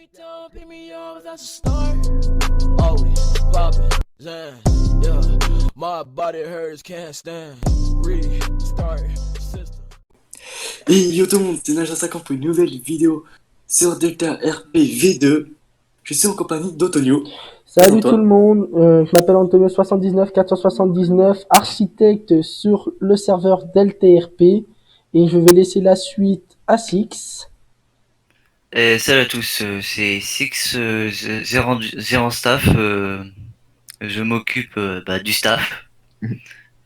me down, pick me up, that's a start. Always poppin', Zan, yeah. My body hurts, can't stand. Restart, system. Et yo tout le monde, c'est Naja50 pour une nouvelle vidéo sur Delta RP V2. Je suis en compagnie d'Antonio. Salut tout le monde, je m'appelle Antonio 79479, architecte sur le serveur Delta RP et je vais laisser la suite à Six. Salut à tous, c'est Six, gérant staff, je m'occupe du staff,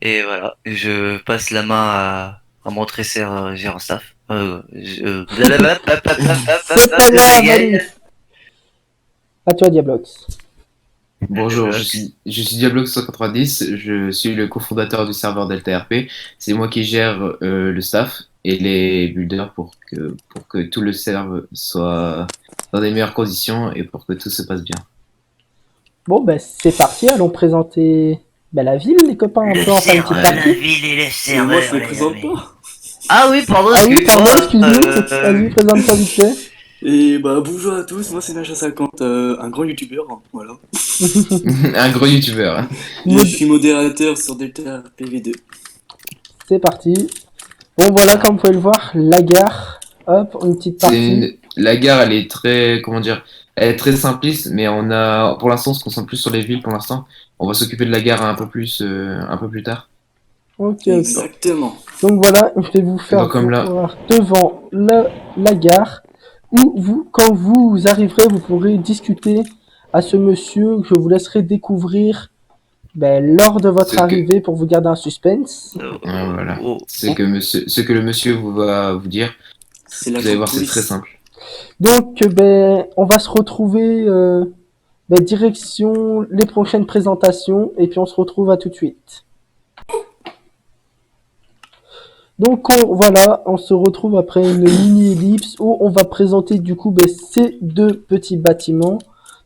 et voilà, je passe la main à mon très cher gérant staff. C'est pas grave, allez. À toi Diablox. Bonjour, je suis Diablox 190, je suis le cofondateur du serveur Delta RP. C'est moi qui gère le staff et les builders pour que tout le serveur soit dans des meilleures conditions et pour que tout se passe bien. Bon ben c'est parti, allons présenter la ville les copains, un peu en fin de petite La partie. ville et le Et serveur. moi je ne présente pas. Ah oui, pardon, Ah oui, pardon, excuse-nous, vas-y, présente-toi vite fait. Et bah bonjour à tous, moi c'est Naja50, un grand youtubeur, hein, voilà. Un gros youtubeur. Hein. Je suis modérateur sur Delta RP V2. C'est parti. Bon voilà, comme vous pouvez le voir, la gare, hop, une petite partie. La gare, elle est très, comment dire, elle est très simpliste, mais pour l'instant, on se concentre plus sur les villes pour l'instant. On va s'occuper de la gare un peu plus tard. Ok. Exactement. Donc voilà, je vais vous faire Donc, comme là. voir devant la gare où quand vous arriverez, vous pourrez discuter à ce monsieur que je vous laisserai découvrir lors de votre arrivée pour vous garder un suspense. Voilà. Ce que le monsieur va vous dire, C'est vous la allez voir, c'est police. très simple. Donc on va se retrouver direction les prochaines présentations et puis on se retrouve à tout de suite. Donc voilà, on se retrouve après une mini-ellipse où on va présenter du coup ces deux petits bâtiments.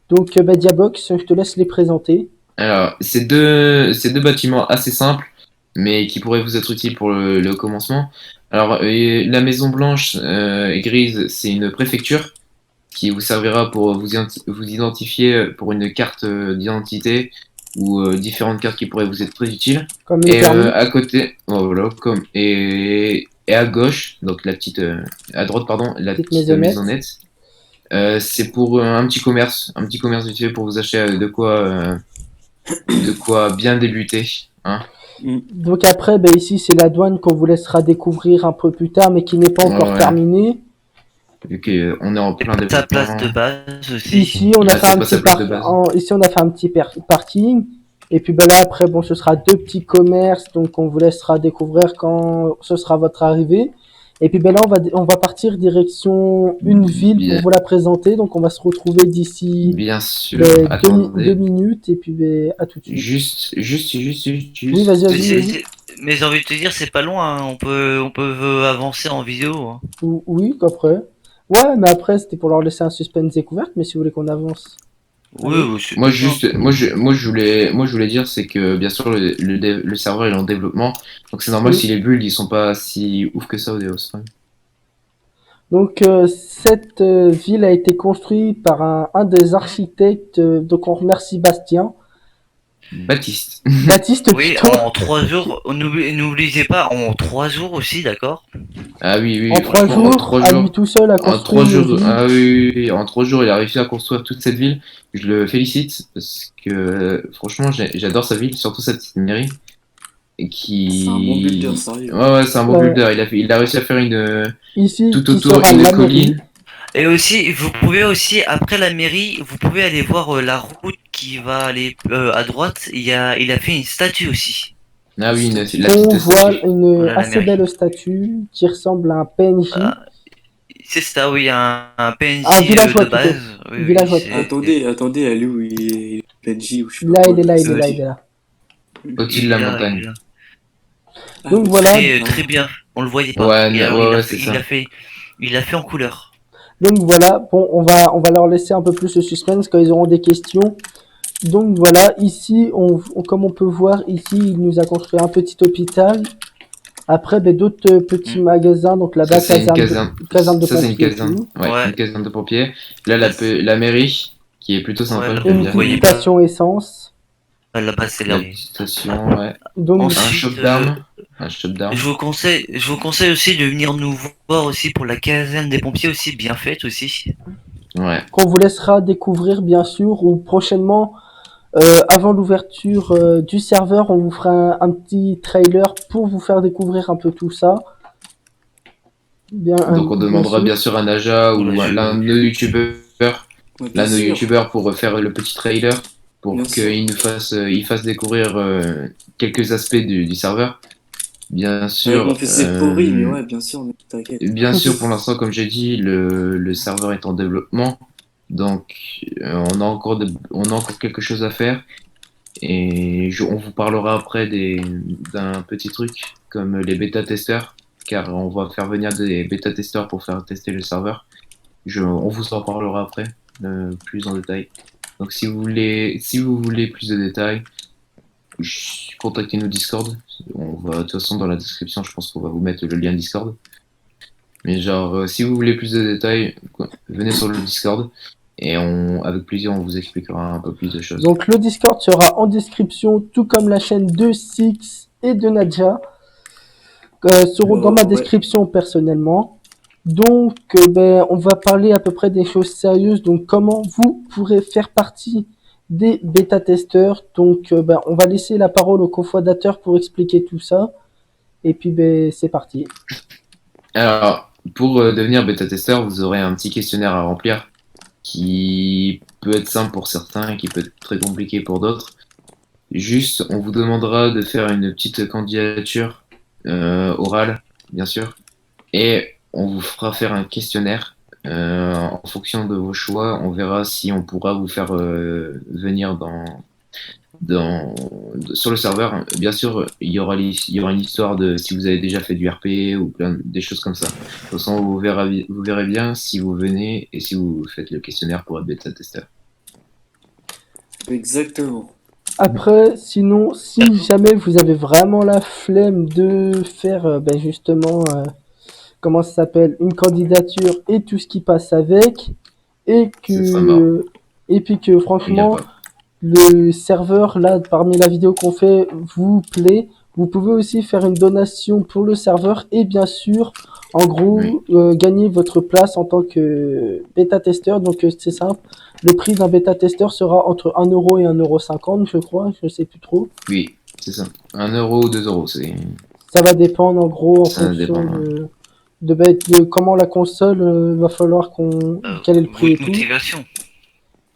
Donc Diablox, je te laisse les présenter. Alors, ces deux bâtiments assez simples, mais qui pourraient vous être utiles pour le commencement. Alors, la Maison Blanche et grise, c'est une préfecture qui vous servira pour vous identifier pour une carte d'identité ou différentes cartes qui pourraient vous être très utiles. Comme Et à côté, voilà, et à gauche, donc à droite, pardon, la petite maisonnette. C'est pour un petit commerce vite fait pour vous acheter de quoi bien débuter. Hein. Donc après, ici c'est la douane qu'on vous laissera découvrir un peu plus tard, mais qui n'est pas encore terminée. Vu qu'on est en plein développement. Ta place de base aussi. Ici on a fait un petit parking. Et puis là après ce sera deux petits commerces, donc on vous laissera découvrir quand ce sera votre arrivée. Et puis là on va partir direction une ville pour vous la présenter, donc on va se retrouver d'ici bien sûr 2 minutes et puis à tout de suite. Juste. Oui, vas-y. Mais j'ai envie de te dire, c'est pas loin, hein. On peut avancer en vidéo. Hein. Oui, après. Ouais, mais après c'était pour leur laisser un suspense découverte, mais si vous voulez qu'on avance. Oui, moi je voulais dire c'est que bien sûr le serveur est en développement, donc c'est normal si les builds ils sont pas si ouf que ça au Deos. Donc cette ville a été construite par un des architectes, donc on remercie Baptiste. Oui, plutôt. en 3 jours, n'oubliez pas, en 3 jours aussi, d'accord. Ah oui. En 3 jours, à lui tout seul à construire. En 3 jours, il a réussi à construire toute cette ville. Je le félicite parce que franchement, j'adore sa ville, surtout sa petite mairie. C'est un bon builder, sérieux. Ouais, c'est un bon builder. Il a réussi à faire ici, tout autour une colline. Et aussi, vous pouvez aussi, après la mairie, vous pouvez aller voir la route qui va aller à droite. Il a fait une statue aussi. Ah oui, on voit une assez belle statue qui ressemble à un PNJ. C'est ça, oui, un PNJ villageois de base. Oui, villageois. Attendez, elle est où? Il est PNJ ou je sais pas. Là, il est là. Au-dessus de la montagne. Donc voilà. Très bien, on le voyait pas. Il a fait en couleur. Donc voilà, bon, on va leur laisser un peu plus de suspense quand ils auront des questions. Donc voilà, ici, comme on peut voir, ici, il nous a construit un petit hôpital Après, ben, d'autres petits magasins, donc là-bas, Ça, c'est une caserne de ça, c'est une pompiers et caserne. tout. Ouais, Ouais. une caserne de pompiers. Là, la mairie, qui est plutôt sympa, Ouais, j'aime Une bien. voyez petite pas. station essence. Là-bas, c'est La là. petite station, ouais. Donc, Un Ensuite, shop d'armes. Un shop d'armes. je vous conseille aussi de venir nous voir aussi pour la caserne des pompiers aussi, bien faite aussi. Ouais. qu'on vous laissera découvrir, bien sûr, ou prochainement, avant l'ouverture du serveur, on vous fera un petit trailer pour vous faire découvrir un peu tout ça. Bien, Donc on demandera bien sûr à Naja ou Ouais, l'un de nos youtubeurs, Ouais, bien l'un de nos sûr. youtubeurs pour faire le petit trailer, pour Bien sûr. qu'il nous fasse, il fasse découvrir quelques aspects du serveur. Bien Avec sûr, mon PC pourri, mais ouais, bien sûr, mais t'inquiète. bien sûr, pour l'instant, comme j'ai dit, le serveur est en développement, donc on a encore quelque chose à faire. Et on vous parlera après d'un petit truc comme les bêta-testeurs, car on va faire venir des bêta-testeurs pour faire tester le serveur. On vous en parlera après, plus en détail. Donc si vous voulez plus de détails, contactez-nous Discord. De toute façon, dans la description, je pense qu'on va vous mettre le lien Discord. Mais genre, si vous voulez plus de détails, venez sur le Discord. Et avec plaisir, on vous expliquera un peu plus de choses. Donc le Discord sera en description, tout comme la chaîne de Six et de Nadja. Seront dans ma Ouais. description personnellement. Donc ben, on va parler à peu près des choses sérieuses. Donc comment vous pourrez faire partie des bêta-testeurs. Donc ben, on va laisser la parole au cofondateur pour expliquer tout ça. Et puis ben, c'est parti. Alors, pour devenir bêta-testeur, vous aurez un petit questionnaire à remplir qui peut être simple pour certains et qui peut être très compliqué pour d'autres. Juste, on vous demandera de faire une petite candidature orale, bien sûr, et on vous fera faire un questionnaire. En fonction de vos choix, on verra si on pourra vous faire venir sur le serveur. Bien sûr, il y aura une histoire de si vous avez déjà fait du RP ou des choses comme ça. De toute façon, vous verrez bien si vous venez et si vous faites le questionnaire pour être bêta-testeur. Exactement. Après, sinon, si jamais vous avez vraiment la flemme de faire ben, justement, comment ça s'appelle, une candidature et tout ce qui passe avec, et Ce sera mort. et puis que Il y a franchement, pas. le serveur, là, parmi la vidéo qu'on fait, vous plaît, vous pouvez aussi faire une donation pour le serveur et bien sûr, en gros, gagner votre place en tant que bêta-testeur. Donc, c'est simple. Le prix d'un bêta-testeur sera entre 1 euro et 1,50 €, je crois. Je sais plus trop. Oui, c'est ça. 1 euro ou 2 euros, c'est. Ça va dépendre, en gros, en Ça fonction dépend, hein. de comment la console va falloir quel est le prix et Votre tout. motivation.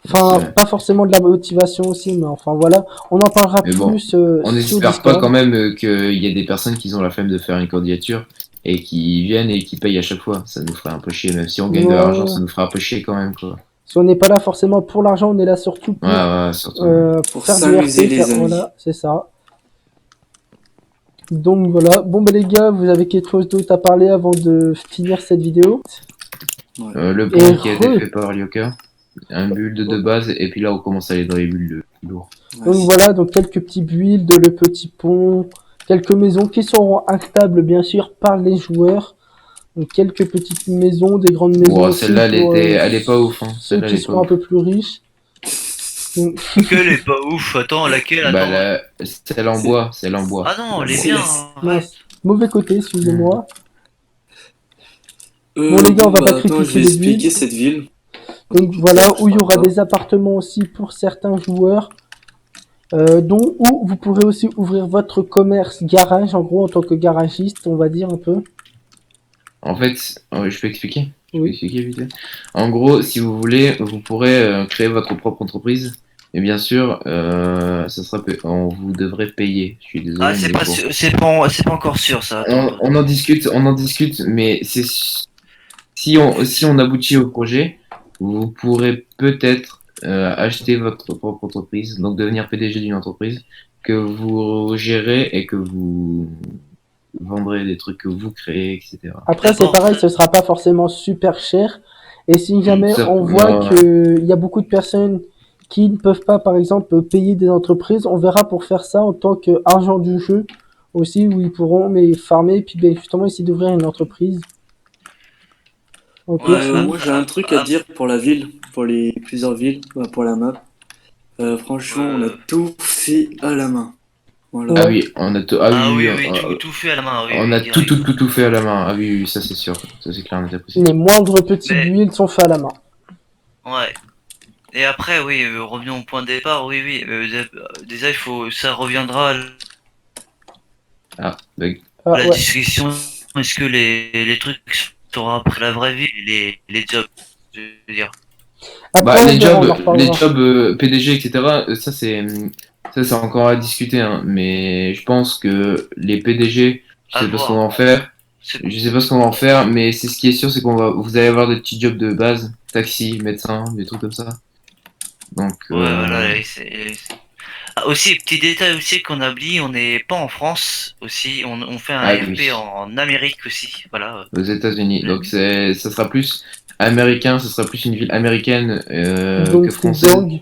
Enfin, Ouais. pas forcément de la motivation aussi, mais enfin voilà, on en parlera Mais bon, plus On sur n'espère pas Discord. quand même qu'il y ait des personnes qui ont la flemme de faire une candidature et qui viennent et qui payent à chaque fois. Ça nous ferait un peu chier, même si on gagne de Ouais. l'argent, ça nous ferait un peu chier quand même, quoi. Si on n'est pas là forcément pour l'argent, on est là surtout pour, Ouais, surtout. Pour faire du s'amuser, RP, les amis. voilà, c'est ça. Donc voilà, bon bah les gars, vous avez quelque chose d'autre à parler avant de finir cette vidéo? Le point qui a été fait par Ryoka, un build de base, et puis là on commence à aller dans les builds lourds. Donc voilà, donc quelques petits builds, le petit pont, quelques maisons qui seront instables bien sûr par les joueurs. Donc quelques petites maisons, des grandes maisons Bon, aussi celle-là, pour elle est pas ouf. Hein. ceux Celle-là, qui elle est pas sont un ouf. peu plus riches. Donc, Quelle est pas ouf. Attends, laquelle? Bah, Attends. celle en bois, celle en bois. Ah non, elle est C'est- bien. Ouais. mince, mauvais côté, excusez-moi. Bon, Bon, les gars, on va pas attends, critiquer je vais les expliquer villes. cette ville. Donc voilà, où il y aura des appartements aussi pour certains joueurs, dont où vous pourrez aussi ouvrir votre commerce garage, en gros en tant que garagiste, on va dire un peu. En fait, je peux expliquer. Je peux Oui. expliquer vite fait. En gros, si vous voulez, vous pourrez créer votre propre entreprise. Et bien sûr, vous devrez payer. Je suis désolé. Ah, c'est mais pas, bon. c'est pas encore sûr ça. Attends. On en discute, mais si on aboutit au projet, vous pourrez peut-être acheter votre propre entreprise, donc devenir PDG d'une entreprise que vous gérez et que vous vendrez des trucs que vous créez, etc. Après c'est D'accord. pareil, ce sera pas forcément super cher. Et si jamais Ça, on voit ouais. qu'il y a beaucoup de personnes qui ne peuvent pas, par exemple, payer des entreprises, on verra pour faire ça en tant qu'argent du jeu. aussi où ils pourront mais farmer, puis ben, justement essayer d'ouvrir une entreprise. Au pire, Ouais, si- Moi j'ai un truc à dire pour la ville, pour les plusieurs villes, pour la map. Franchement, on a tout fait à la main. Voilà. Ah Ouais. oui, on a tout. Ah Ah oui, oui, oui, oui, tout fait à la main, oui, on oui, a direct. tout fait à la main. Ah oui, oui, ça c'est sûr. Ça c'est clair, on a précis. les moindres petites Mais- villes sont faites à la main. Ouais. Et après, oui, revenons au point de départ, oui, oui. Déjà, ça reviendra à Ah, bah, Ah, la ouais. discussion. Est-ce que les trucs seront après la vraie vie, les jobs, je veux dire. Après, bah, on les verra, on en jobs, reparlera. PDG, etc. Ça c'est encore à discuter. Hein. Mais je pense que les PDG, je À sais pas ce qu'on va voir. en faire. C'est- Je sais pas ce qu'on va en faire, mais c'est ce qui est sûr, c'est vous allez avoir des petits jobs de base, taxi, médecin, des trucs comme ça. Donc, Ouais, voilà. Ah, aussi, petit détail aussi qu'on a oublié, on n'est pas en France aussi, on fait un ah RP oui, en Amérique aussi, voilà. aux États-Unis. Donc, Mhm. ça sera plus américain, ça sera plus une ville américaine que Donc, des française. gangs.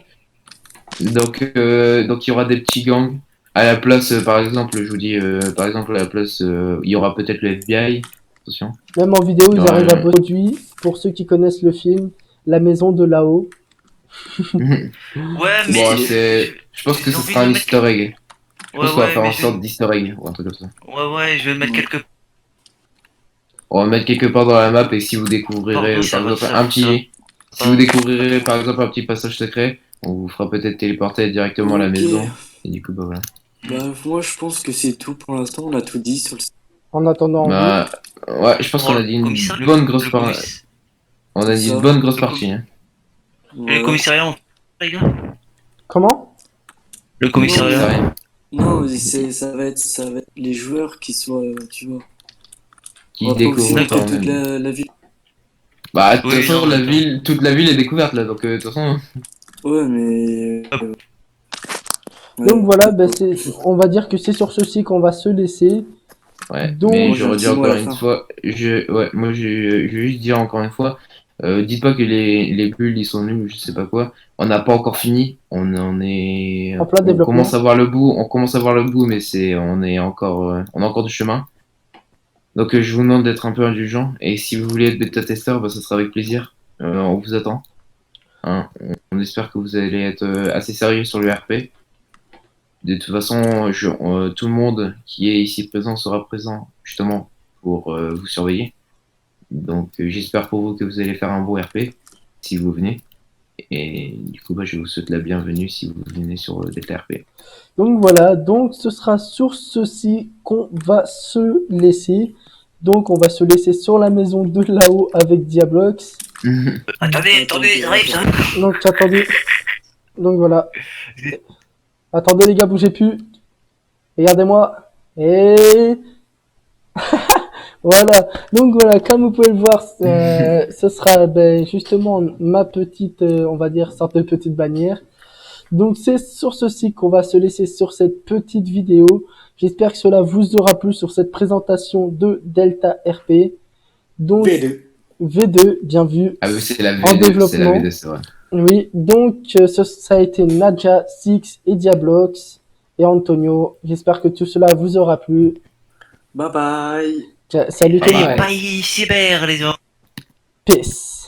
Donc, il y aura des petits gangs. À la place, par exemple, je vous dis, par exemple, à la place, il y aura peut-être le FBI. Attention. Même en vidéo, ils Ouais. arrivent à produire, pour ceux qui connaissent le film, La Maison de là-haut. Ouais, C'est mais stylé. Je pense que j'ai ce envie sera de un mettre. easter egg. Je pense Ouais, qu'on va ouais, faire mais en sorte d'easter egg ou un truc comme ça. ouais, je vais mettre Ouais. quelques On va mettre quelque part dans la map et si vous découvrirez partout, ça par va, exemple ça, ça va si vous pas découvrirez trop. par exemple un petit passage secret, on vous fera peut-être téléporter directement à la Ok. maison et du coup bah voilà. Bah, moi je pense que c'est tout pour l'instant. On a tout dit sur le site. En attendant, oui. Bah ouais, je pense Pour qu'on a le dit une commissariat, bonne grosse on a C'est dit une ça. bonne grosse le com- partie. Hein. et le Voilà. commissariat, les gars? Comment? Le Non, commissariat. Commissariat. non, ça va être les joueurs qui soient, tu vois. Qui On va pas aussi découvre montrer quand toute même. la ville. Bah de toute Oui, façon non, d'accord. toute la ville est découverte là donc de toute façon. Ouais, mais. Hop. Donc Ouais. voilà, ben on va dire que c'est sur ceci qu'on va se laisser. Ouais, mais Donc, Moi j'ai je un redis petit mot à encore la une fin. fois, moi je vais juste dire encore une fois, dites pas que les bulles ils sont nuls, je sais pas quoi. On n'a pas encore fini, en plein on commence développement. à voir le bout, mais on a encore du chemin. Donc je vous demande d'être un peu indulgent et si vous voulez être bêta-testeur, bah, ça sera avec plaisir. On vous attend. Hein. On espère que vous allez être assez sérieux sur le RP. De toute façon, tout le monde qui est ici présent sera présent justement pour vous surveiller. Donc j'espère pour vous que vous allez faire un beau RP si vous venez. Et du coup, bah, je vous souhaite la bienvenue si vous venez sur Delta RP. Donc voilà, donc ce sera sur ceci qu'on va se laisser. Donc on va se laisser sur la maison de là-haut avec Diablox. Attendez, j'arrive. Donc attendez. Donc voilà. Attendez les gars, bougez plus. Regardez-moi. Et voilà. Donc voilà, comme vous pouvez le voir, ce sera ben, justement ma petite, on va dire, sorte de petite bannière. Donc c'est sur ceci qu'on va se laisser sur cette petite vidéo. J'espère que cela vous aura plu sur cette présentation de Delta RP. Donc V2. V2, bien vu. Ah oui, c'est la En V2, c'est la développement. V2, c'est vrai. Oui, donc ça a été Nadja, Six et Diablox et Antonio. J'espère que tout cela vous aura plu. Bye bye. Salut tout le Allez, monde. bye, cyber, les gens. Peace.